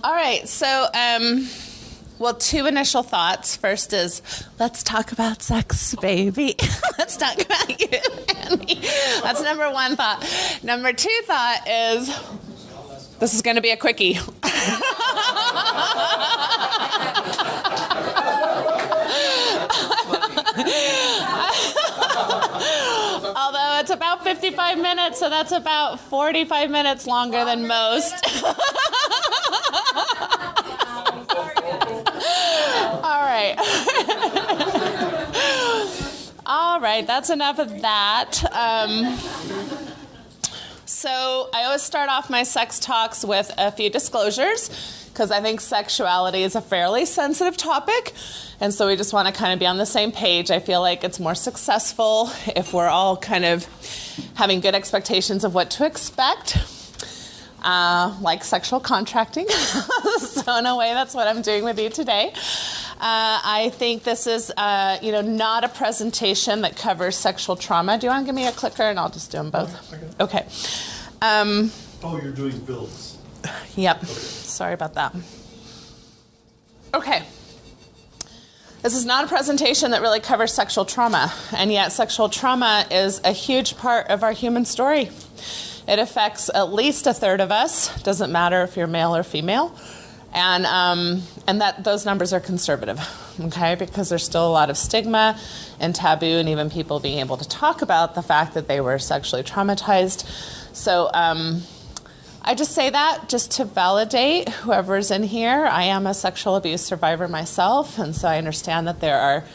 All right, so, well, two initial thoughts. First is, let's talk about sex, baby. Let's talk about you and me. That's number one thought. Number two thought is, this is going to be a quickie. Although it's about 55 minutes, so that's about 45 minutes longer than most. All right, that's enough of that. So I always start off my sex talks with a few disclosures, because I think sexuality is a fairly sensitive topic, and so we just want to kind of be on the same page. I feel like it's more successful if we're all kind of having good expectations of what to expect, like sexual contracting. So in a way, that's what I'm doing with you today. I think this is, not a presentation that covers sexual trauma. Do you want to give me a clicker and I'll just do them both? Okay. You're doing builds. Yep. Okay. Sorry about that. Okay. This is not a presentation that really covers sexual trauma, and yet sexual trauma is a huge part of our human story. It affects at least a third of us. Doesn't matter if you're male or female. And that those numbers are conservative, okay? Because there's still a lot of stigma and taboo, and even people being able to talk about the fact that they were sexually traumatized. So I just say that just to validate whoever's in here. I am a sexual abuse survivor myself, and so I understand that there are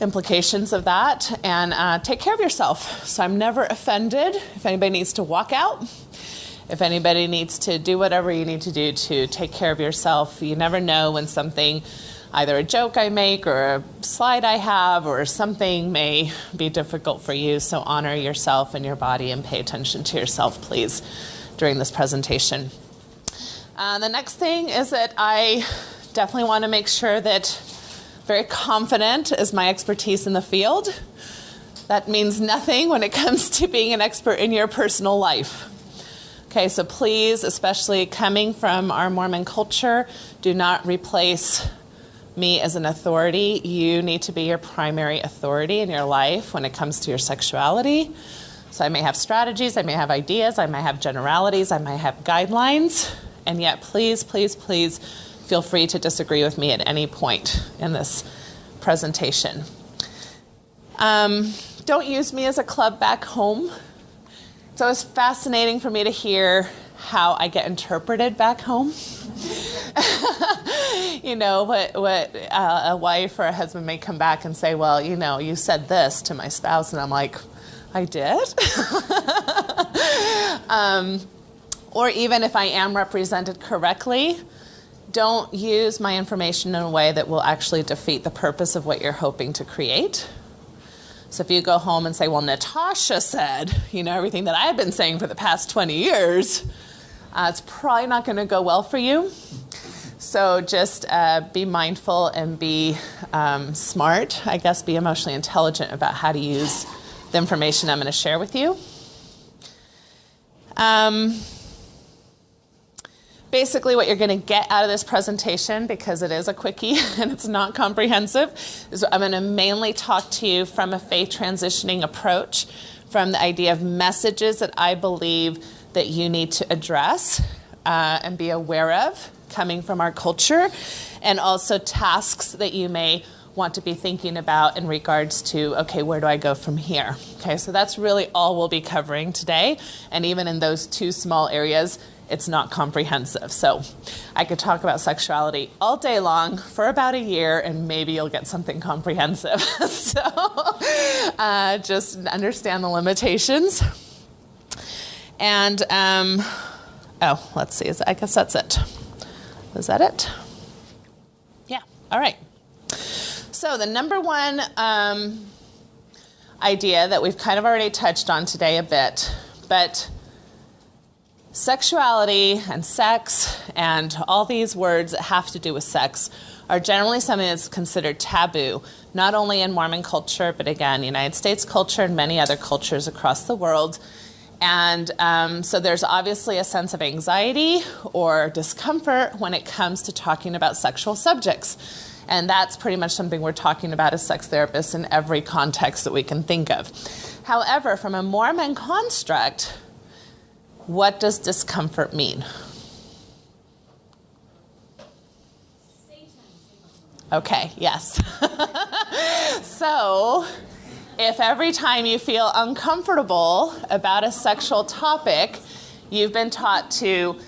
implications of that. And take care of yourself. So I'm never offended if anybody needs to walk out. If anybody needs to do whatever you need to do to take care of yourself. You never know when something, either a joke I make or a slide I have or something may be difficult for you. So honor yourself and your body and pay attention to yourself, please, during this presentation. The next thing is that I definitely want to make sure that very confident is my expertise in the field. That means nothing when it comes to being an expert in your personal life. Okay, so please, especially coming from our Mormon culture, do not replace me as an authority. You need to be your primary authority in your life when it comes to your sexuality. So I may have strategies, I may have ideas, I might have generalities, I might have guidelines, and yet please, please, please feel free to disagree with me at any point in this presentation. Don't use me as a club back home. It's always fascinating for me to hear how I get interpreted back home. What a wife or a husband may come back and say, well, you said this to my spouse, and I'm like, I did? Or even if I am represented correctly, don't use my information in a way that will actually defeat the purpose of what you're hoping to create. So if you go home and say, well, Natasha said, everything that I've been saying for the past 20 years, it's probably not going to go well for you. So just be mindful and be smart, I guess, be emotionally intelligent about how to use the information I'm going to share with you. Basically, what you're going to get out of this presentation, because it is a quickie and it's not comprehensive, is I'm going to mainly talk to you from a faith transitioning approach, from the idea of messages that I believe that you need to address and be aware of coming from our culture, and also tasks that you may want to be thinking about in regards to, okay, where do I go from here? Okay, so that's really all we'll be covering today, and even in those two small areas, it's not comprehensive. So I could talk about sexuality all day long for about a year, and maybe you'll get something comprehensive. So just understand the limitations. And, let's see. I guess that's it. Is that it? Yeah. All right. So the number one idea that we've kind of already touched on today a bit, but sexuality and sex and all these words that have to do with sex are generally something that's considered taboo, not only in Mormon culture, but again, United States culture and many other cultures across the world. And so there's obviously a sense of anxiety or discomfort when it comes to talking about sexual subjects. And that's pretty much something we're talking about as sex therapists in every context that we can think of. However, from a Mormon construct, what does discomfort mean? Okay, yes. So, if every time you feel uncomfortable about a sexual topic, you've been taught to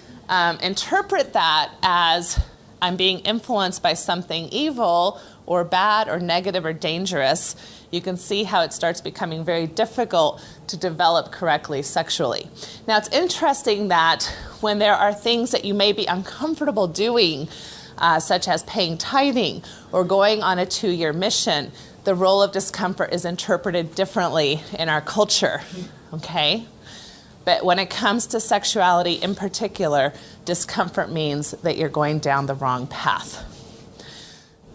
interpret that as I'm being influenced by something evil or bad or negative or dangerous, you can see how it starts becoming very difficult to develop correctly sexually. Now, it's interesting that when there are things that you may be uncomfortable doing, such as paying tithing or going on a 2-year mission, the role of discomfort is interpreted differently in our culture, okay? But when it comes to sexuality in particular, discomfort means that you're going down the wrong path.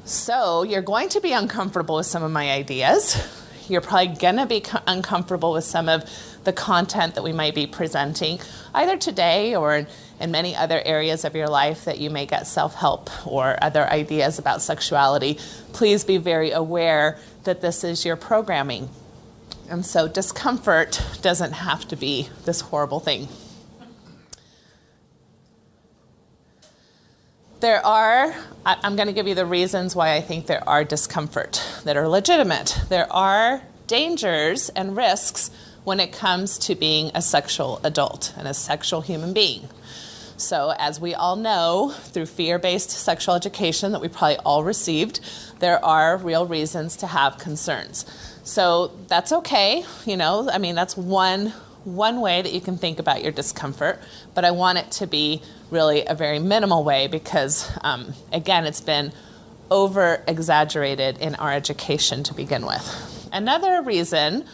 So you're going to be uncomfortable with some of my ideas. You're probably going to be uncomfortable with some of the content that we might be presenting, either today or in many other areas of your life that you may get self-help or other ideas about sexuality. Please be very aware that this is your programming. And so discomfort doesn't have to be this horrible thing. I'm going to give you the reasons why I think there are discomfort that are legitimate. There are dangers and risks when it comes to being a sexual adult and a sexual human being. So as we all know, through fear-based sexual education that we probably all received, there are real reasons to have concerns. So that's okay, that's one way that you can think about your discomfort, but I want it to be really a very minimal way because, again, it's been over-exaggerated in our education to begin with. Another reason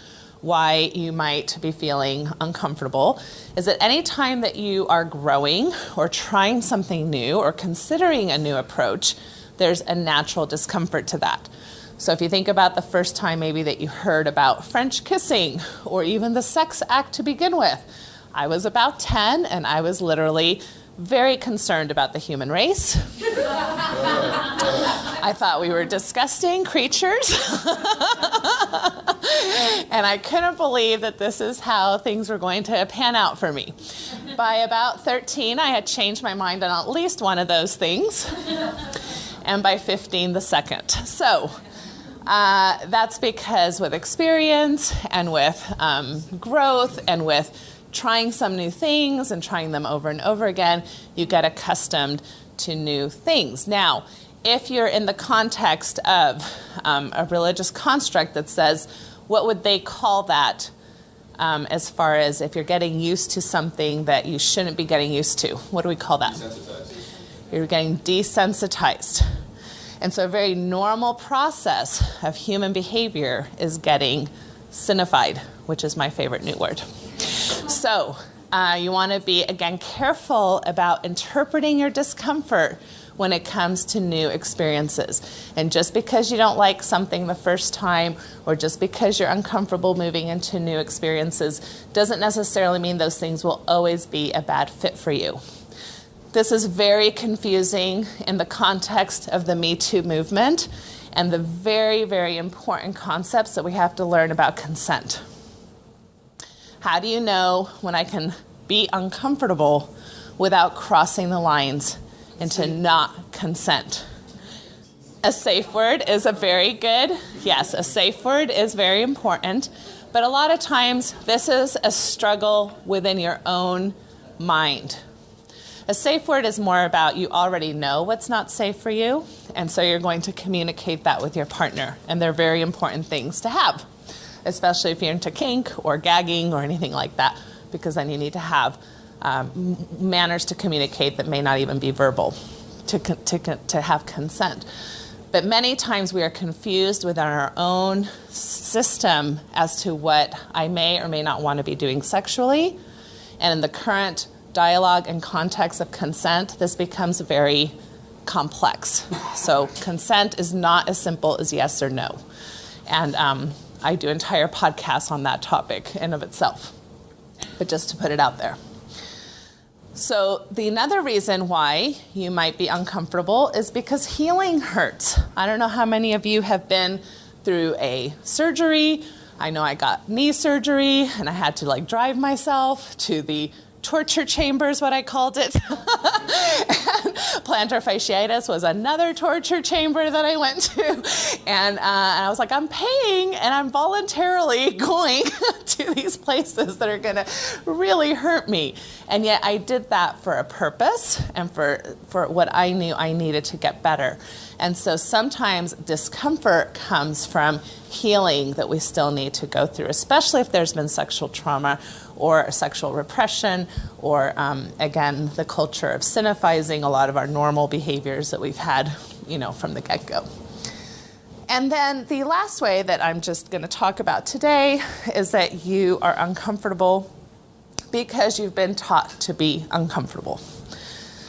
why you might be feeling uncomfortable is that any time that you are growing or trying something new or considering a new approach, there's a natural discomfort to that. So if you think about the first time maybe that you heard about French kissing or even the sex act to begin with, I was about 10 and I was literally very concerned about the human race. I thought we were disgusting creatures. And I couldn't believe that this is how things were going to pan out for me. By about 13, I had changed my mind on at least one of those things. And by 15, the second. So that's because with experience and with growth and with trying some new things and trying them over and over again, you get accustomed to new things. Now, if you're in the context of a religious construct that says, what would they call that as far as if you're getting used to something that you shouldn't be getting used to? What do we call that? Desensitized. You're getting desensitized. And so a very normal process of human behavior is getting cynified, which is my favorite new word. So you want to be, again, careful about interpreting your discomfort when it comes to new experiences. And just because you don't like something the first time or just because you're uncomfortable moving into new experiences doesn't necessarily mean those things will always be a bad fit for you. This is very confusing in the context of the Me Too movement and the very, very important concepts that we have to learn about consent. How do you know when I can be uncomfortable without crossing the lines into not consent? A safe word is a safe word is very important, but a lot of times this is a struggle within your own mind. A safe word is more about you already know what's not safe for you, and so you're going to communicate that with your partner, and they're very important things to have, especially if you're into kink or gagging or anything like that, because then you need to have manners to communicate that may not even be verbal to have consent. But many times we are confused within our own system as to what I may or may not want to be doing sexually, and in the current dialogue and context of consent, this becomes very complex. So consent is not as simple as yes or no. And I do entire podcasts on that topic in of itself. but just to put it out there. So another reason why you might be uncomfortable is because healing hurts. I don't know how many of you have been through a surgery. I know I got knee surgery and I had to like drive myself to the torture chambers, what I called it. Plantar fasciitis was another torture chamber that I went to. And I was like, I'm paying and I'm voluntarily going to these places that are going to really hurt me. And yet I did that for a purpose and for what I knew I needed to get better. And so sometimes discomfort comes from healing that we still need to go through, especially if there's been sexual trauma or sexual repression or, again, the culture of cinephizing a lot of our normal behaviors that we've had, from the get-go. And then the last way that I'm just going to talk about today is that you are uncomfortable because you've been taught to be uncomfortable.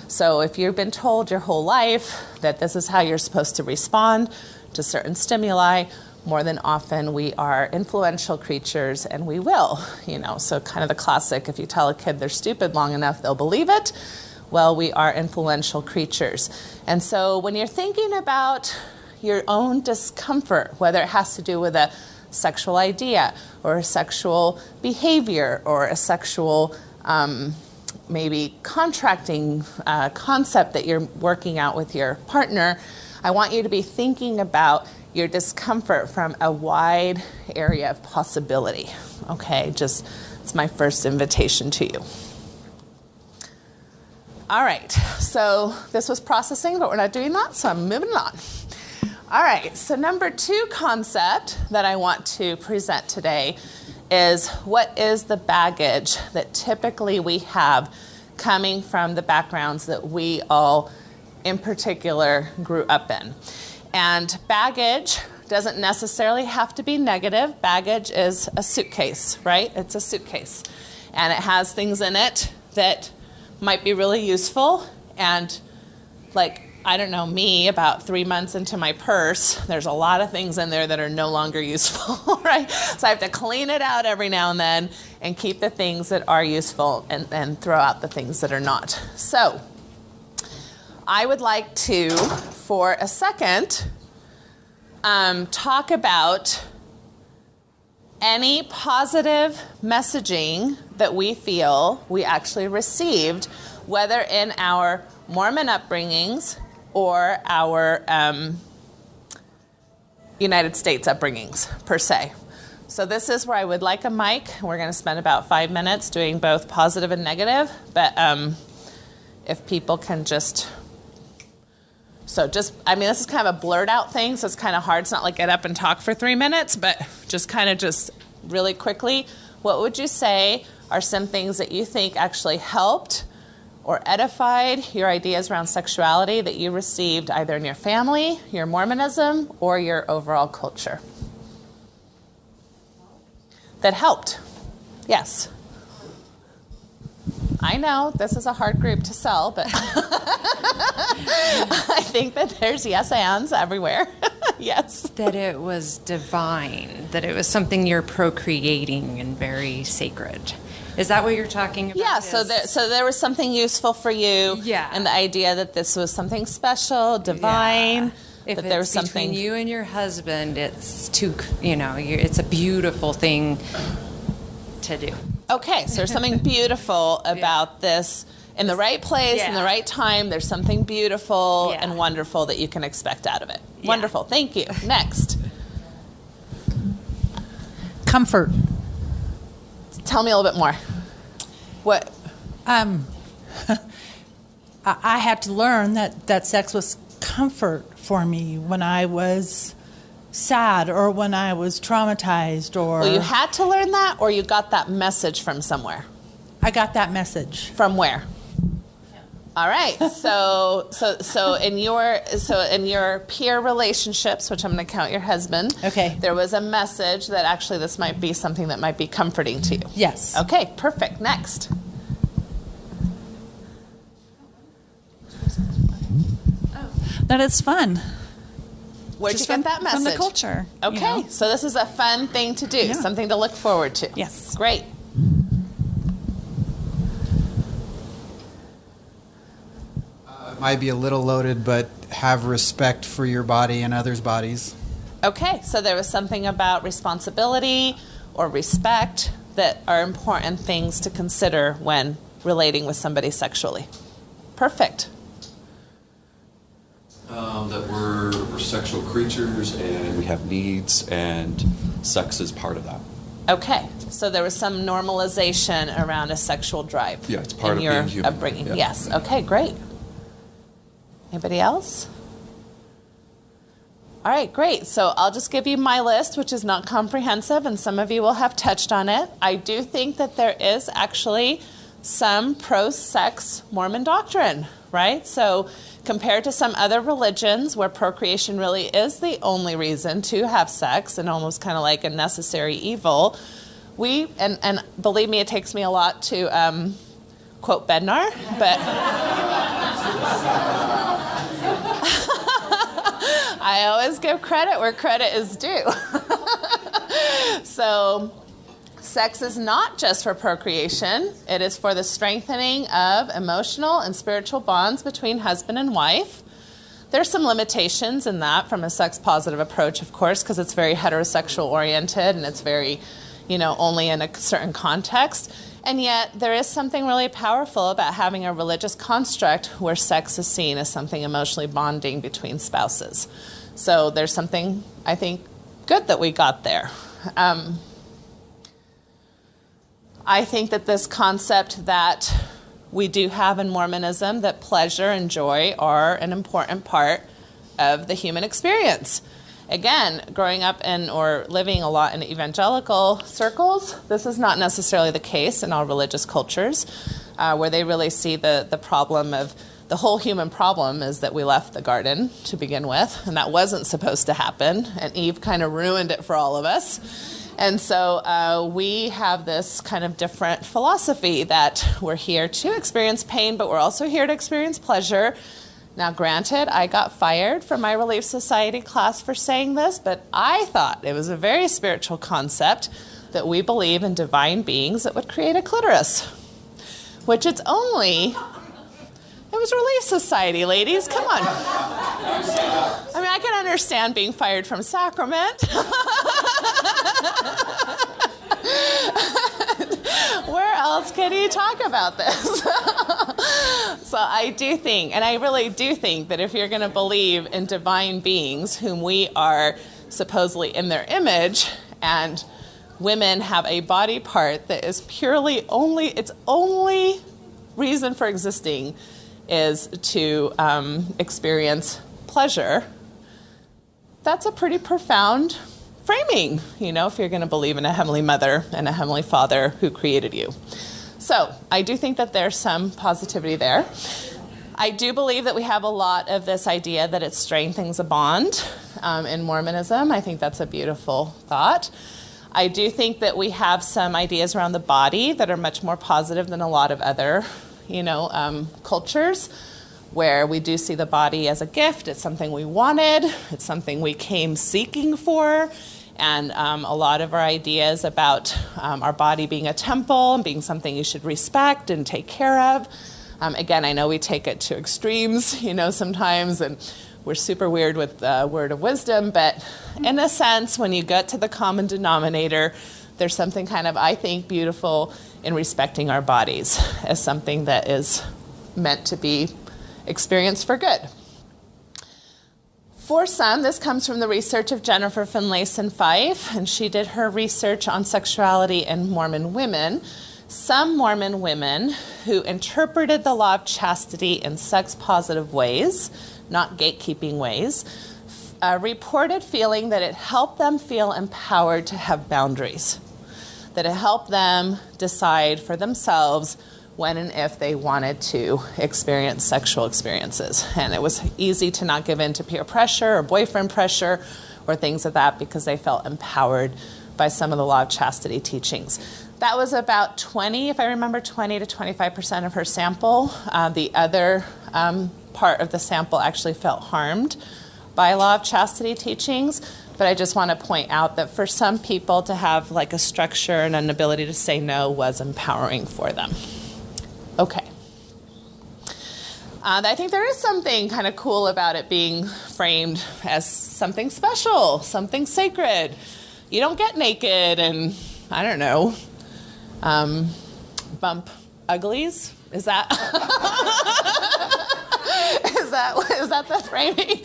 So if you've been told your whole life that this is how you're supposed to respond to certain stimuli, more than often we are influential creatures and we will, So kind of the classic, if you tell a kid they're stupid long enough, they'll believe it. Well, we are influential creatures. And so when you're thinking about your own discomfort, whether it has to do with a sexual idea or a sexual behavior or a sexual maybe contracting concept that you're working out with your partner, I want you to be thinking about your discomfort from a wide area of possibility. Okay, it's my first invitation to you. All right, so this was processing, but we're not doing that, so I'm moving on. All right, so number 2 concept that I want to present today is what is the baggage that typically we have coming from the backgrounds that we all in particular grew up in. And baggage doesn't necessarily have to be negative. Baggage is a suitcase, right? It's a suitcase. And it has things in it that might be really useful. And me, about 3 months into my purse, there's a lot of things in there that are no longer useful, right? So I have to clean it out every now and then and keep the things that are useful and throw out the things that are not. So I would like to, for a second, talk about any positive messaging that we feel we actually received, whether in our Mormon upbringings or our United States upbringings, per se. So this is where I would like a mic. We're going to spend about 5 minutes doing both positive and negative, but if people can this is kind of a blurred out thing, so it's kind of hard. It's not like get up and talk for 3 minutes, but just really quickly, what would you say are some things that you think actually helped or edified your ideas around sexuality that you received either in your family, your Mormonism, or your overall culture? That helped. Yes. I know this is a hard group to sell, but I think that there's yes ands everywhere. Yes. That it was divine, that it was something you're procreating and very sacred. Is that what you're talking about? Yeah, so there was something useful for you. Yeah. And the idea that this was something special, divine. Yeah. If that it's there was something between you and your husband, it's it's a beautiful thing to do. Okay, so there's something beautiful about this. In the right place, in the right time, there's something beautiful and wonderful that you can expect out of it. Yeah. Wonderful, thank you. Next. Comfort. Tell me a little bit more. What? I had to learn that sex was comfort for me when I was sad or when I was traumatized or... Well, you had to learn that, or you got that message from somewhere? I got that message. From where? All right. So in your peer relationships, which I'm going to count your husband. Okay. There was a message that actually this might be something that might be comforting to you. Yes. Okay. Perfect. Next. That it's fun. Where'd you get that message? From the culture. Okay. So this is a fun thing to do, something to look forward to. Yes. Great. Might be a little loaded, but have respect for your body and others' bodies. Okay, so there was something about responsibility or respect that are important things to consider when relating with somebody sexually. Perfect. That we're sexual creatures and we have needs, and sex is part of that. Okay, so there was some normalization around a sexual drive. Yeah, it's part in of your being human. upbringing. Yeah. Yes. Okay, great. Anybody else? All right, great. So I'll just give you my list, which is not comprehensive, and some of you will have touched on it. I do think that there is actually some pro-sex Mormon doctrine, right? So compared to some other religions where procreation really is the only reason to have sex and almost kind of like a necessary evil, we, and believe me, it takes me a lot to quote Bednar, but I always give credit where credit is due. So sex is not just for procreation. It is for the strengthening of emotional and spiritual bonds between husband and wife. There's some limitations in that from a sex-positive approach, of course, because it's very heterosexual-oriented and it's very, only in a certain context. And yet there is something really powerful about having a religious construct where sex is seen as something emotionally bonding between spouses. So there's something, I think, good that we got there. I think that this concept that we do have in Mormonism, that pleasure and joy are an important part of the human experience. Again, growing up or living a lot in evangelical circles, this is not necessarily the case in all religious cultures, where they really see the problem of the whole human problem is that we left the garden to begin with, and that wasn't supposed to happen, and Eve kind of ruined it for all of us. And so we have this kind of different philosophy that we're here to experience pain, but we're also here to experience pleasure. Now, granted, I got fired from my Relief Society class for saying this, but I thought it was a very spiritual concept that we believe in divine beings that would create a clitoris, which it was Relief Society, ladies. Come on. I mean, I can understand being fired from Sacrament. Where else can you talk about this? So I do think, and I really do think, that if you're going to believe in divine beings whom we are supposedly in their image, and women have a body part that is purely its only reason for existing is to experience pleasure, that's a pretty profound framing, if you're going to believe in a Heavenly Mother and a Heavenly Father who created you. So I do think that there's some positivity there. I do believe that we have a lot of this idea that it strengthens a bond in Mormonism. I think that's a beautiful thought. I do think that we have some ideas around the body that are much more positive than a lot of other cultures, where we do see the body as a gift. It's something we wanted. It's something we came seeking for. And a lot of our ideas about our body being a temple and being something you should respect and take care of. Again, I know we take it to extremes, sometimes, and we're super weird with the word of wisdom. But in a sense, when you get to the common denominator, there's something kind of, I think, beautiful in respecting our bodies as something that is meant to be experienced for good. For some, this comes from the research of Jennifer Finlayson Fife, and she did her research on sexuality in Mormon women. Some Mormon women who interpreted the law of chastity in sex-positive ways, not gatekeeping ways, reported feeling that it helped them feel empowered to have boundaries, that it helped them decide for themselves when and if they wanted to experience sexual experiences. And it was easy to not give in to peer pressure or boyfriend pressure or things of that because they felt empowered by some of the law of chastity teachings. That was about 20 to 25% of her sample. The other part of the sample actually felt harmed by law of chastity teachings. But I just want to point out that for some people to have like a structure and an ability to say no was empowering for them. Okay. I think there is something kind of cool about it being framed as something special, something sacred. You don't get naked and, I don't know, bump uglies? Is that is that the framing?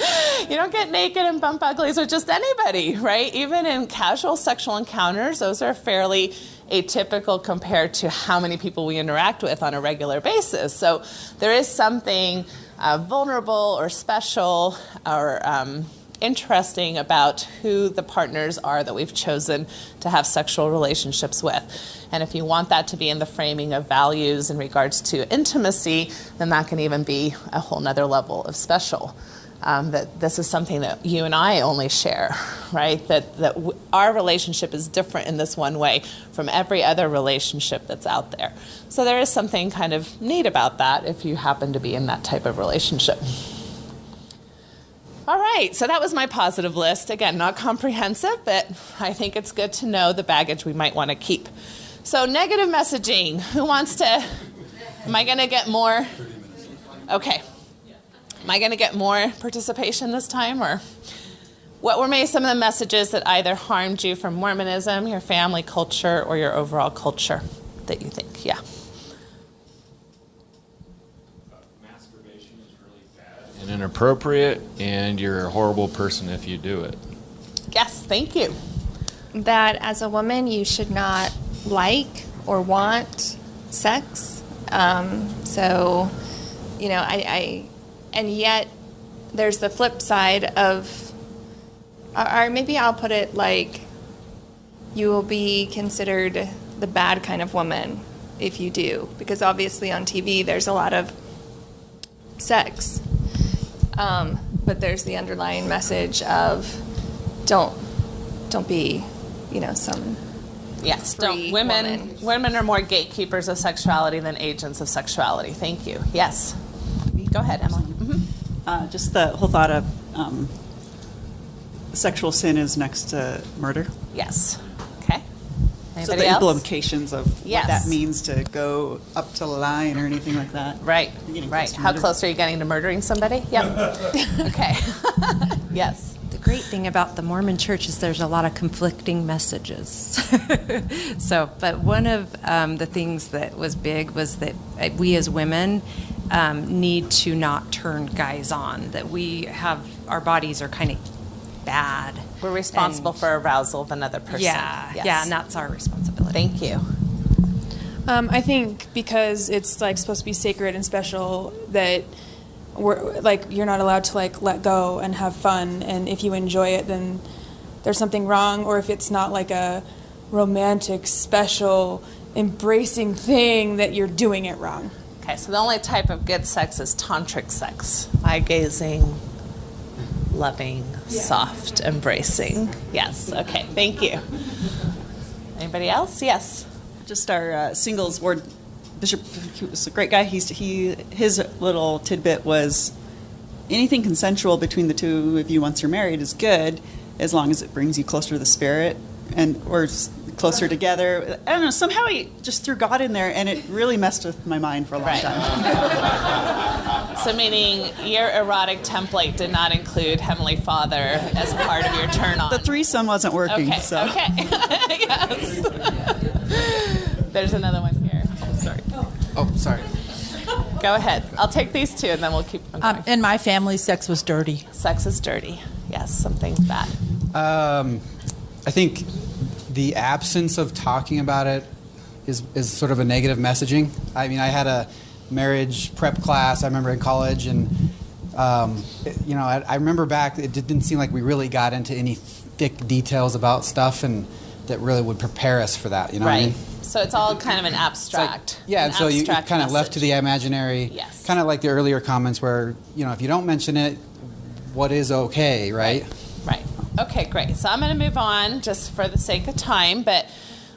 You don't get naked and bump uglies with just anybody, right? Even in casual sexual encounters, those are fairly atypical compared to how many people we interact with on a regular basis. So there is something vulnerable or special or interesting about who the partners are that we've chosen to have sexual relationships with. And if you want that to be in the framing of values in regards to intimacy, then that can even be a whole nother level of special. That this is something that you and I only share, right? That our relationship is different in this one way from every other relationship that's out there. So there is something kind of neat about that if you happen to be in that type of relationship. All right, so that was my positive list. Again, not comprehensive, but I think it's good to know the baggage we might want to keep. So negative messaging, who wants to, am I going to get more? Okay. Am I going to get more participation this time? Or what were maybe some of the messages that either harmed you from Mormonism, your family culture, or your overall culture that you think? Yeah. Masturbation is really bad and inappropriate, and you're a horrible person if you do it. Yes, thank you. That as a woman, you should not like or want sex. So, you know, and yet there's the flip side of, or maybe I'll put it like, you will be considered the bad kind of woman if you do, because obviously on TV there's a lot of sex, but there's the underlying message of don't be, you know, some yes, free women are more gatekeepers of sexuality than agents of sexuality. Thank you. Yes. Go ahead, Emily. Mm-hmm. Just the whole thought of sexual sin is next to murder. Yes. Okay. Anybody So the else? implications of Yes. what that means to go up to the line or anything like that. Right. You're getting Right. close to How murder. close are you getting to murdering somebody? Yep. Okay. Yes. The great thing about the Mormon Church is there's a lot of conflicting messages. But one of the things that was big was that we as women need to not turn guys on, that we have, our bodies are kind of bad. We're responsible for arousal of another person. Yeah, Yes. yeah, and that's our responsibility. Thank you. I think because it's like supposed to be sacred and special, that we're like, you're not allowed to like let go and have fun, and if you enjoy it then there's something wrong, or if it's not like a romantic, special, embracing thing, that you're doing it wrong. Okay, so the only type of good sex is tantric sex. Eye-gazing, loving, soft, embracing. Yes, okay, thank you. Anybody else? Yes. Just our singles ward bishop, he was a great guy. His little tidbit was anything consensual between the two of you once you're married is good, as long as it brings you closer to the spirit or closer together. I don't know, somehow he just threw God in there, and it really messed with my mind for a long time. So meaning your erotic template did not include Heavenly Father as part of your turn on. The threesome wasn't working. Okay, so. okay. Yes. There's another one here. Oh, sorry. Oh, sorry. Go ahead. I'll take these two and then we'll keep on going. In my family, sex was dirty. Sex is dirty. Yes, something's bad. I think the absence of talking about it is sort of a negative messaging. I mean, I had a marriage prep class, I remember in college, and I remember back, it didn't seem like we really got into any thick details about stuff and that really would prepare us for that, you know what I mean? So it's all kind of an abstract. And so you kind of left to the imaginary, Yes. kind of like the earlier comments where, if you don't mention it, what is okay, right? Right. Okay, great. So I'm going to move on just for the sake of time, but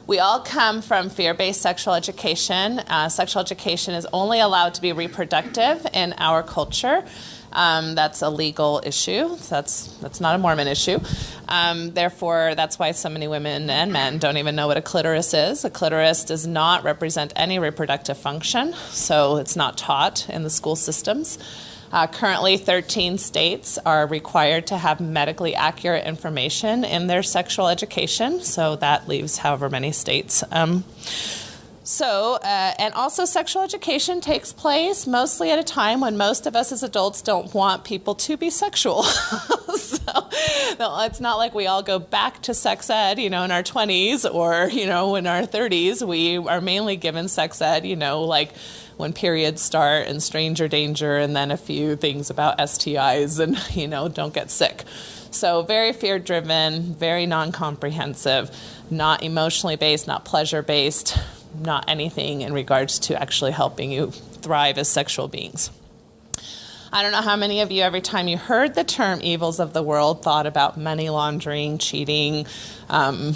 we all come from fear-based sexual education. Sexual education is only allowed to be reproductive in our culture. That's a legal issue. That's not a Mormon issue. Therefore, that's why so many women and men don't even know what a clitoris is. A clitoris does not represent any reproductive function, so it's not taught in the school systems. Currently, 13 states are required to have medically accurate information in their sexual education, so that leaves however many states. And also sexual education takes place mostly at a time when most of us as adults don't want people to be sexual. So it's not like we all go back to sex ed, in our 20s or, in our 30s. We are mainly given sex ed, like when periods start and stranger danger and then a few things about STIs and, don't get sick. So very fear-driven, very non-comprehensive, not emotionally based, not pleasure-based, not anything in regards to actually helping you thrive as sexual beings. I don't know how many of you, every time you heard the term evils of the world, thought about money laundering, cheating, car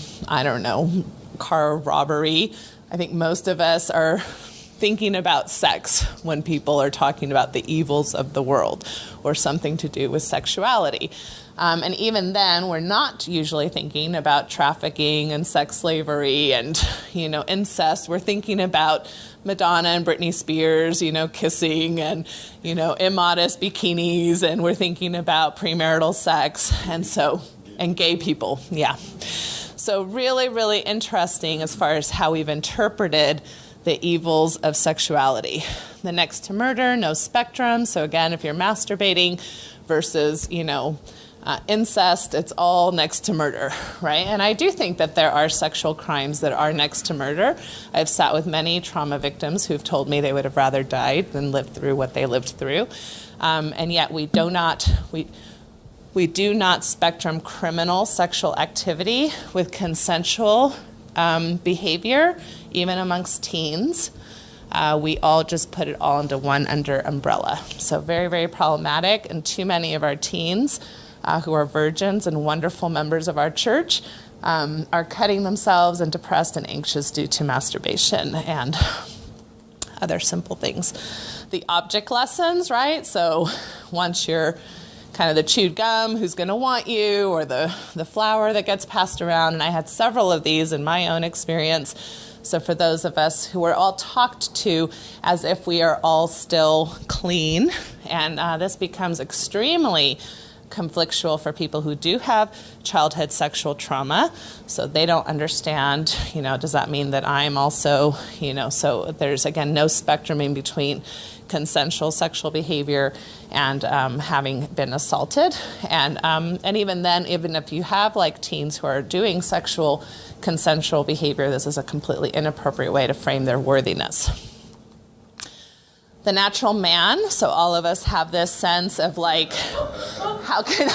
robbery. I think most of us are thinking about sex when people are talking about the evils of the world or something to do with sexuality. And even then, we're not usually thinking about trafficking and sex slavery and, incest. We're thinking about Madonna and Britney Spears, kissing and, immodest bikinis. And we're thinking about premarital sex and gay people. Yeah. So really, really interesting as far as how we've interpreted the evils of sexuality. The next to murder, no spectrum. So again, if you're masturbating versus, incest, it's all next to murder, right? And I do think that there are sexual crimes that are next to murder. I've sat with many trauma victims who've told me they would have rather died than lived through what they lived through. And yet we do not spectrum criminal sexual activity with consensual behavior, even amongst teens. We all just put it all into one umbrella. So very, very problematic. And too many of our teens who are virgins and wonderful members of our church are cutting themselves and depressed and anxious due to masturbation and other simple things. The object lessons, right? So once you're kind of the chewed gum, who's going to want you, or the flower that gets passed around. And I had several of these in my own experience. So for those of us who are all talked to as if we are all still clean, and this becomes extremely conflictual for people who do have childhood sexual trauma. So they don't understand, does that mean that I'm also, so there's, again, no spectrum in between consensual sexual behavior and having been assaulted. And even then, even if you have like teens who are doing sexual consensual behavior, this is a completely inappropriate way to frame their worthiness. The natural man, so all of us have this sense of like, how can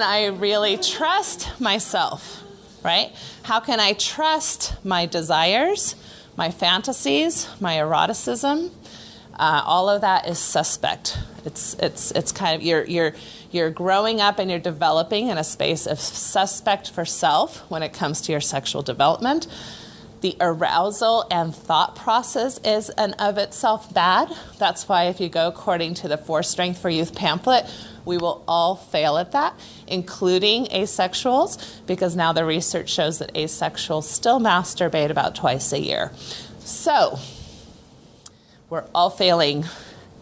I really trust myself, right? How can I trust my desires, my fantasies, my eroticism? All of that is suspect. It's kind of you're growing up and you're developing in a space of suspect for self when it comes to your sexual development. The arousal and thought process is in of itself bad. That's why if you go according to the 4 Strength for Youth pamphlet, we will all fail at that, including asexuals, because now the research shows that asexuals still masturbate about twice a year. So we're all failing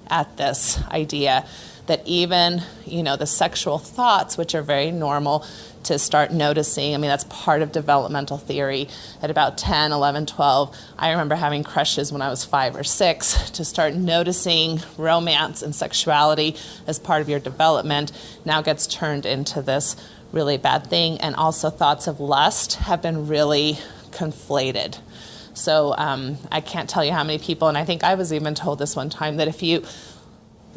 at this idea that even, the sexual thoughts, which are very normal, to start noticing. I mean, that's part of developmental theory. At about 10, 11, 12, I remember having crushes when I was 5 or 6. To start noticing romance and sexuality as part of your development now gets turned into this really bad thing. And also thoughts of lust have been really conflated. So I can't tell you how many people, and I think I was even told this one time, that if you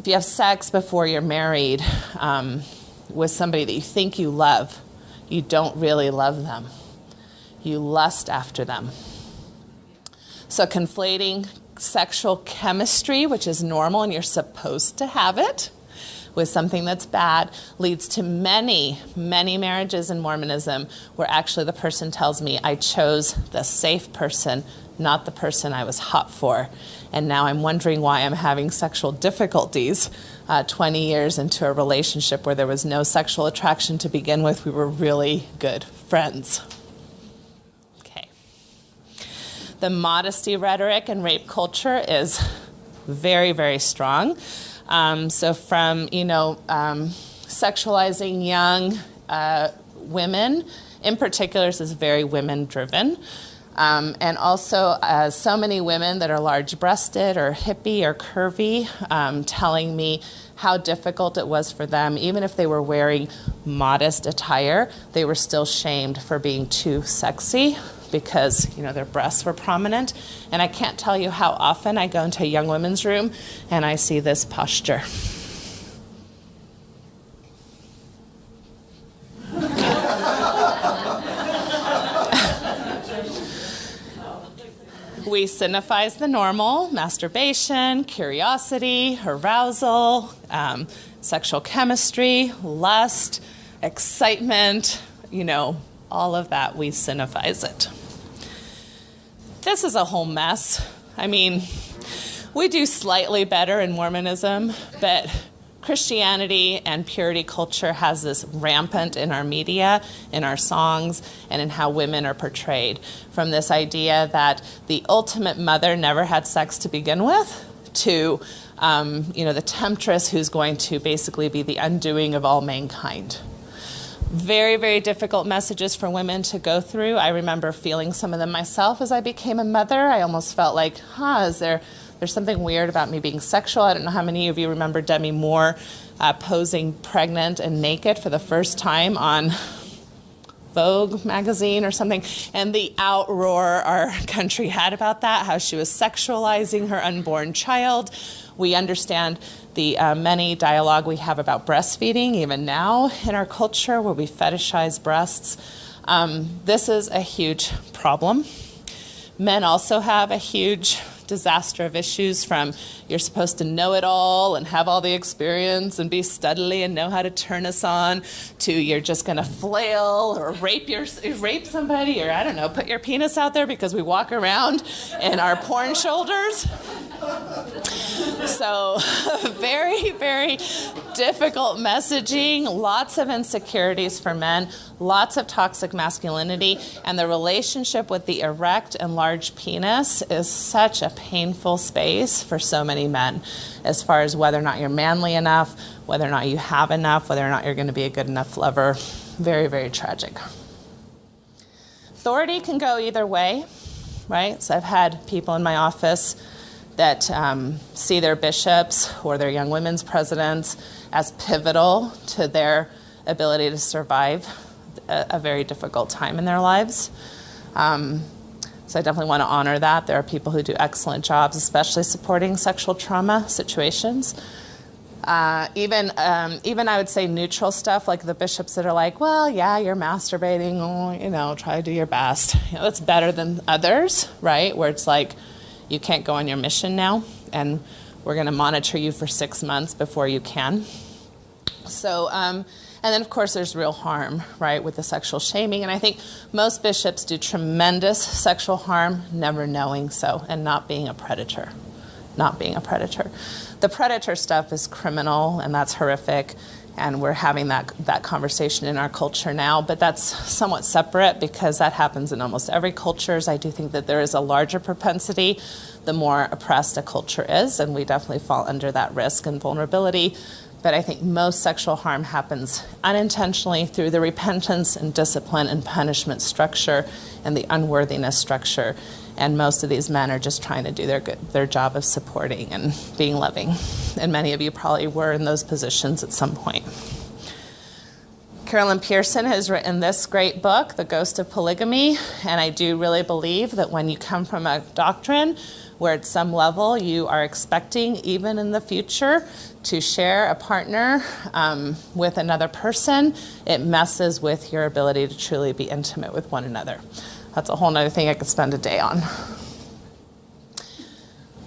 have sex before you're married with somebody that you think you love, you don't really love them. You lust after them. So conflating sexual chemistry, which is normal and you're supposed to have it, with something that's bad leads to many, many marriages in Mormonism where actually the person tells me I chose the safe person, not the person I was hot for. and now I'm wondering why I'm having sexual difficulties 20 years into a relationship where there was no sexual attraction to begin with. We were really good friends. Okay. The modesty rhetoric and rape culture is very, very strong. So from, sexualizing young women, in particular, this is very women-driven. And also, so many women that are large-breasted or hippie or curvy telling me how difficult it was for them. Even if they were wearing modest attire, they were still shamed for being too sexy because, their breasts were prominent. And I can't tell you how often I go into a young women's room and I see this posture. We cinephize the normal: masturbation, curiosity, arousal, sexual chemistry, lust, excitement, all of that, we cinephize it. This is a whole mess. I mean, we do slightly better in Mormonism, but Christianity and purity culture has this rampant in our media, in our songs, and in how women are portrayed. From this idea that the ultimate mother never had sex to begin with, to the temptress who's going to basically be the undoing of all mankind. Very, very difficult messages for women to go through. I remember feeling some of them myself as I became a mother. I almost felt like, there's something weird about me being sexual. I don't know how many of you remember Demi Moore posing pregnant and naked for the first time on Vogue magazine or something, and the outroar our country had about that, how she was sexualizing her unborn child. We understand the many dialogue we have about breastfeeding, even now in our culture, where we fetishize breasts. This is a huge problem. Men also have a huge disaster of issues, from you're supposed to know it all and have all the experience and be studly and know how to turn us on, to you're just going to flail or rape somebody, or I don't know, put your penis out there because we walk around in our porn shoulders. So very, very difficult messaging, lots of insecurities for men, lots of toxic masculinity, and the relationship with the erect and large penis is such a painful space for so many men, as far as whether or not you're manly enough, whether or not you have enough, whether or not you're going to be a good enough lover. Very, very tragic. Authority can go either way, right? So I've had people in my office that see their bishops or their young women's presidents as pivotal to their ability to survive a very difficult time in their lives. So I definitely want to honor that. There are people who do excellent jobs, especially supporting sexual trauma situations. Even I would say neutral stuff, like the bishops that are like, well, yeah, you're masturbating, try to do your best. That's better than others, right? Where it's like, you can't go on your mission now, and we're going to monitor you for 6 months before you can. So, and then, of course, there's real harm, right, with the sexual shaming. And I think most bishops do tremendous sexual harm, never knowing so, and not being a predator. The predator stuff is criminal, and that's horrific, and we're having that conversation in our culture now. But that's somewhat separate, because that happens in almost every culture. I do think that there is a larger propensity the more oppressed a culture is, and we definitely fall under that risk and vulnerability. But I think most sexual harm happens unintentionally through the repentance and discipline and punishment structure and the unworthiness structure. And most of these men are just trying to do their job of supporting and being loving. And many of you probably were in those positions at some point. Carolyn Pearson has written this great book, The Ghost of Polygamy. And I do really believe that when you come from a doctrine where at some level you are expecting, even in the future, to share a partner with another person, it messes with your ability to truly be intimate with one another. That's a whole other thing I could spend a day on.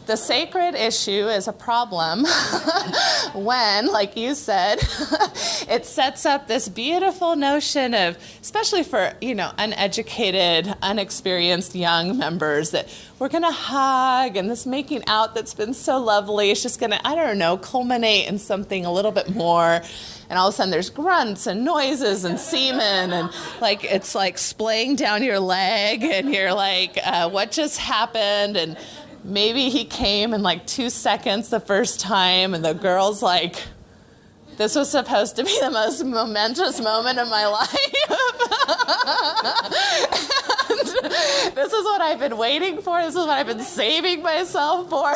The sacred issue is a problem when, like you said, it sets up this beautiful notion of, especially for, uneducated, unexperienced young members, that we're going to hug, and this making out that's been so lovely is just going to, culminate in something a little bit more. And all of a sudden there's grunts and noises and semen, and it's like splaying down your leg, and you're like, what just happened? And maybe he came in 2 seconds the first time, and the girl's like, this was supposed to be the most momentous moment of my life. And this is what I've been waiting for. This is what I've been saving myself for.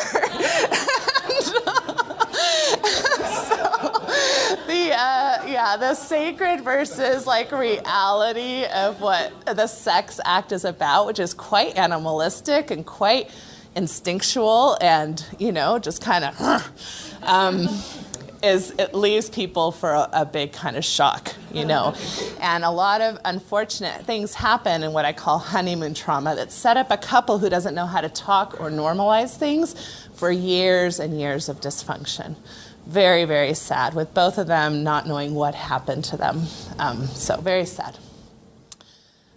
The sacred versus reality of what the sex act is about, which is quite animalistic and quite instinctual, and just kind of it leaves people for a big kind of shock, and a lot of unfortunate things happen in what I call honeymoon trauma that set up a couple who doesn't know how to talk or normalize things for years and years of dysfunction. Very, very sad, with both of them not knowing what happened to them. So very sad.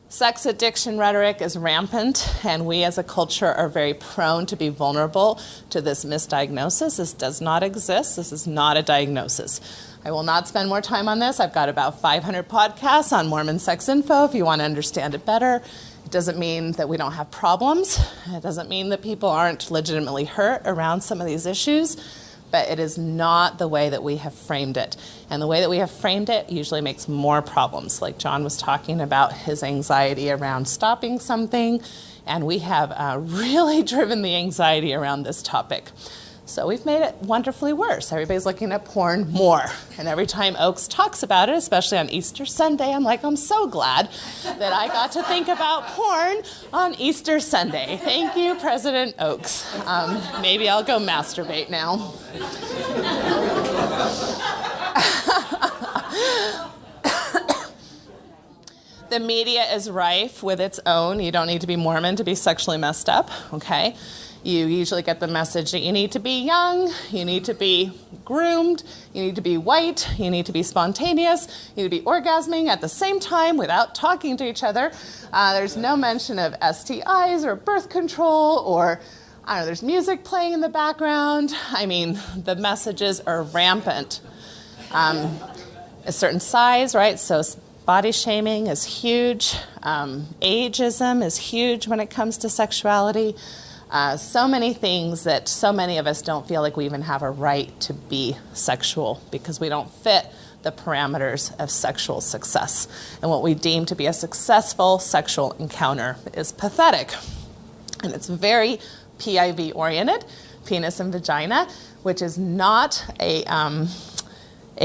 Sex addiction rhetoric is rampant, and we as a culture are very prone to be vulnerable to this misdiagnosis. This does not exist. This is not a diagnosis. I will not spend more time on this. I've got about 500 podcasts on Mormon sex info if you want to understand it better. It doesn't mean that we don't have problems. It doesn't mean that people aren't legitimately hurt around some of these issues. But it is not the way that we have framed it. And the way that we have framed it usually makes more problems. Like John was talking about his anxiety around stopping something, and we have really driven the anxiety around this topic. So we've made it wonderfully worse. Everybody's looking at porn more. And every time Oaks talks about it, especially on Easter Sunday, I'm like, I'm so glad that I got to think about porn on Easter Sunday. Thank you, President Oaks. Maybe I'll go masturbate now. The media is rife with its own. You don't need to be Mormon to be sexually messed up, okay? You usually get the message that you need to be young, you need to be groomed, you need to be white, you need to be spontaneous, you need to be orgasming at the same time without talking to each other. There's no mention of STIs or birth control, or there's music playing in the background. I mean, the messages are rampant. A certain size, right? So body shaming is huge. Ageism is huge when it comes to sexuality. So many things that so many of us don't feel like we even have a right to be sexual because we don't fit the parameters of sexual success. And what we deem to be a successful sexual encounter is pathetic. And it's very PIV oriented, penis and vagina, which is not a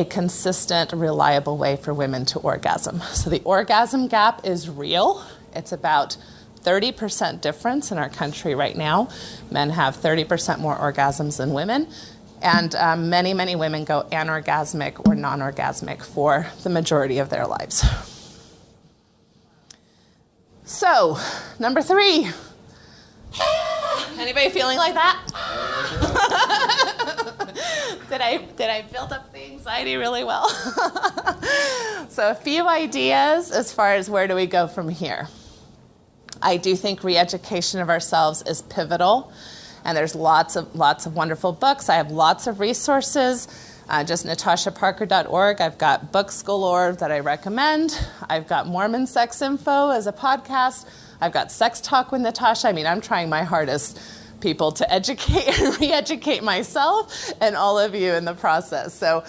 consistent, reliable way for women to orgasm. So the orgasm gap is real. It's about 30% difference in our country right now. Men have 30% more orgasms than women. And many, many women go anorgasmic or non-orgasmic for the majority of their lives. So, number 3. Anybody feeling like that? Did I build up the anxiety really well? So a few ideas as far as where do we go from here. I do think re-education of ourselves is pivotal, and there's lots of wonderful books. I have lots of resources. Just natashaparker.org. I've got books galore that I recommend. I've got Mormon Sex Info as a podcast. I've got Sex Talk with Natasha. I mean, I'm trying my hardest, people, to educate and re-educate myself and all of you in the process. So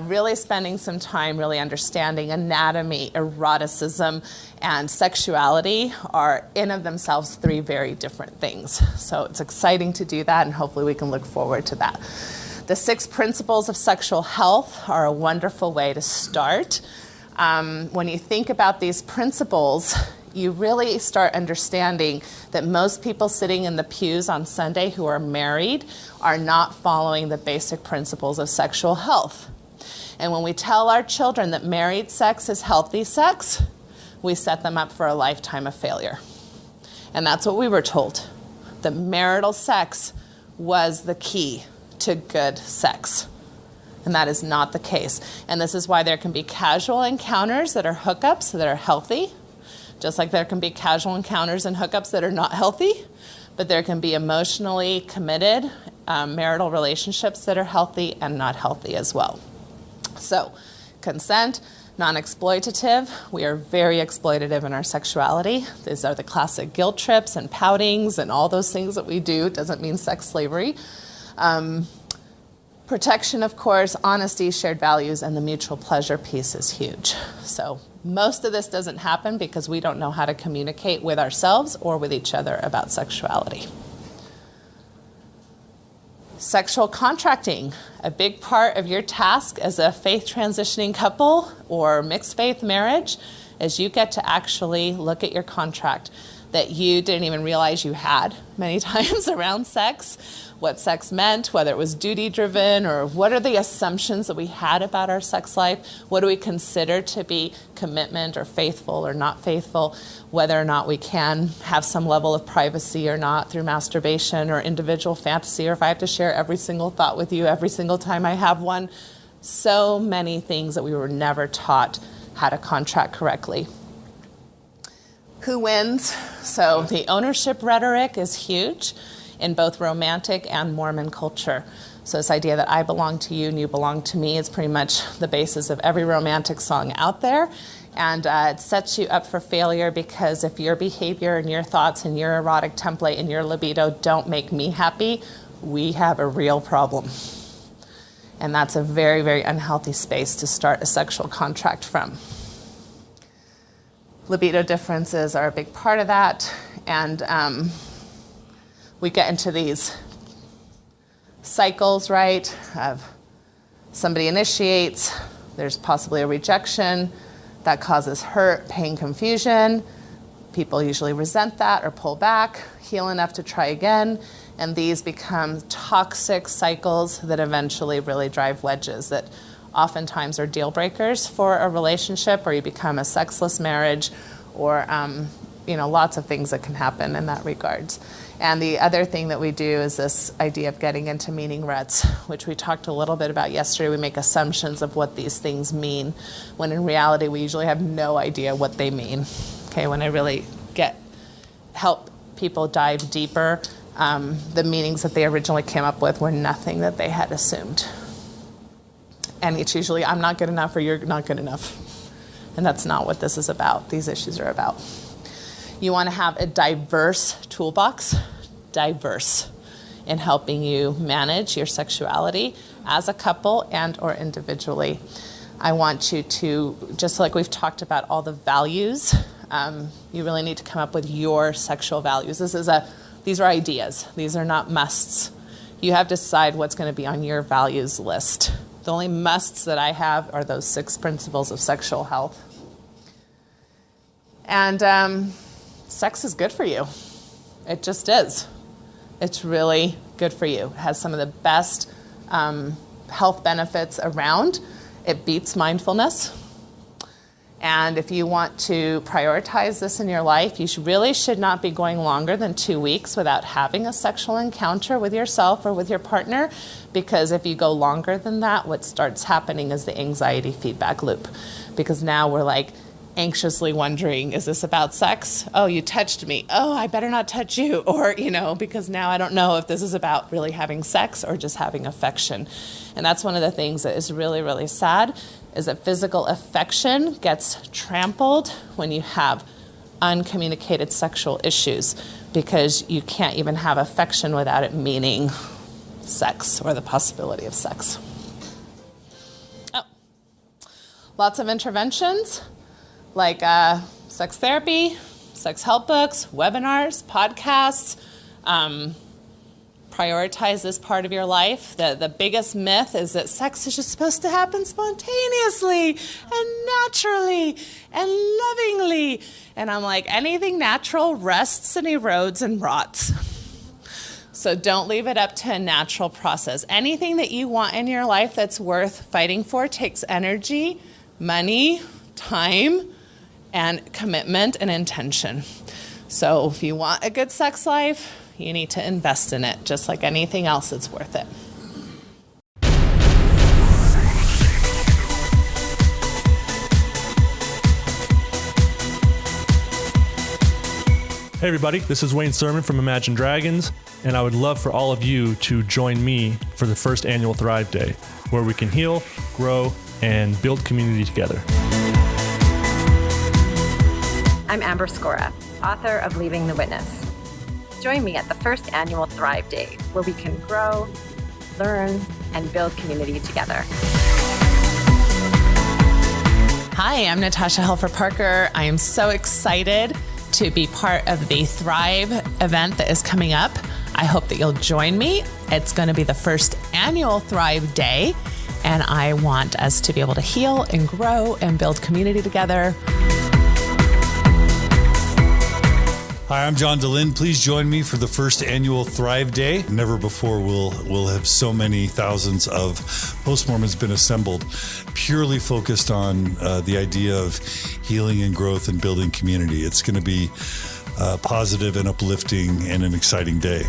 really spending some time really understanding anatomy, eroticism, and sexuality are in of themselves 3 very different things. So it's exciting to do that, and hopefully we can look forward to that. The 6 principles of sexual health are a wonderful way to start. When you think about these principles, you really start understanding that most people sitting in the pews on Sunday who are married are not following the basic principles of sexual health. And when we tell our children that married sex is healthy sex, we set them up for a lifetime of failure. And that's what we were told. That marital sex was the key to good sex. And that is not the case. And this is why there can be casual encounters that are hookups that are healthy, just like there can be casual encounters and hookups that are not healthy, but there can be emotionally committed marital relationships that are healthy and not healthy as well. So, consent, non-exploitative. We are very exploitative in our sexuality. These are the classic guilt trips and poutings and all those things that we do. It doesn't mean sex slavery. Protection, of course, honesty, shared values, and the mutual pleasure piece is huge. So most of this doesn't happen because we don't know how to communicate with ourselves or with each other about sexuality. Sexual contracting, a big part of your task as a faith transitioning couple or mixed faith marriage is you get to actually look at your contract that you didn't even realize you had many times around sex, what sex meant, whether it was duty driven or what are the assumptions that we had about our sex life, what do we consider to be commitment or faithful or not faithful, whether or not we can have some level of privacy or not through masturbation or individual fantasy, or if I have to share every single thought with you every single time I have one. So many things that we were never taught how to contract correctly. Who wins? So the ownership rhetoric is huge in both romantic and Mormon culture. So this idea that I belong to you and you belong to me is pretty much the basis of every romantic song out there. And it sets you up for failure because if your behavior and your thoughts and your erotic template and your libido don't make me happy, we have a real problem. And that's a very, very unhealthy space to start a sexual contract from. Libido differences are a big part of that, and we get into these cycles, right, of somebody initiates, there's possibly a rejection, that causes hurt, pain, confusion. People usually resent that or pull back, heal enough to try again, and these become toxic cycles that eventually really drive wedges that oftentimes are deal breakers for a relationship, or you become a sexless marriage, or lots of things that can happen in that regards. And the other thing that we do is this idea of getting into meaning ruts, which we talked a little bit about yesterday. We make assumptions of what these things mean, when in reality we usually have no idea what they mean. Okay, when I really help people dive deeper, the meanings that they originally came up with were nothing that they had assumed. And it's usually, I'm not good enough or you're not good enough. And that's not what this is about. These issues are about. You want to have a diverse toolbox, diverse, in helping you manage your sexuality as a couple and or individually. I want you to, just like we've talked about all the values, you really need to come up with your sexual values. These are ideas. These are not musts. You have to decide what's going to be on your values list. The only musts that I have are those 6 principles of sexual health. And sex is good for you. It just is. It's really good for you. It has some of the best health benefits around. It beats mindfulness. And if you want to prioritize this in your life, you really should not be going longer than 2 weeks without having a sexual encounter with yourself or with your partner, because if you go longer than that, what starts happening is the anxiety feedback loop. Because now we're like anxiously wondering, is this about sex? Oh, you touched me. Oh, I better not touch you. Or, because now I don't know if this is about really having sex or just having affection. And that's one of the things that is really, really sad, is that physical affection gets trampled when you have uncommunicated sexual issues, because you can't even have affection without it meaning sex or the possibility of sex. Oh, lots of interventions like sex therapy, sex help books, webinars, podcasts. Prioritize this part of your life. The biggest myth is that sex is just supposed to happen spontaneously and naturally and lovingly. And I'm like, anything natural rusts and erodes and rots. So don't leave it up to a natural process. Anything that you want in your life that's worth fighting for takes energy, money, time, and commitment and intention. So if you want a good sex life, You need to invest in it. Just like anything else, it's worth it. Hey everybody, this is Wayne Sermon from Imagine Dragons, and I would love for all of you to join me for the first annual Thrive Day, where we can heal, grow, and build community together. I'm Amber Scora, author of Leaving the Witness. Join me at the first annual Thrive Day, where we can grow, learn, and build community together. Hi, I'm Natasha Helfer Parker. I am so excited to be part of the Thrive event that is coming up. I hope that you'll join me. It's going to be the first annual Thrive Day, and I want us to be able to heal and grow and build community together. Hi, I'm John DeLynn. Please join me for the first annual Thrive Day. Never before will have so many thousands of post-Mormons been assembled, purely focused on the idea of healing and growth and building community. It's going to be positive and uplifting and an exciting day.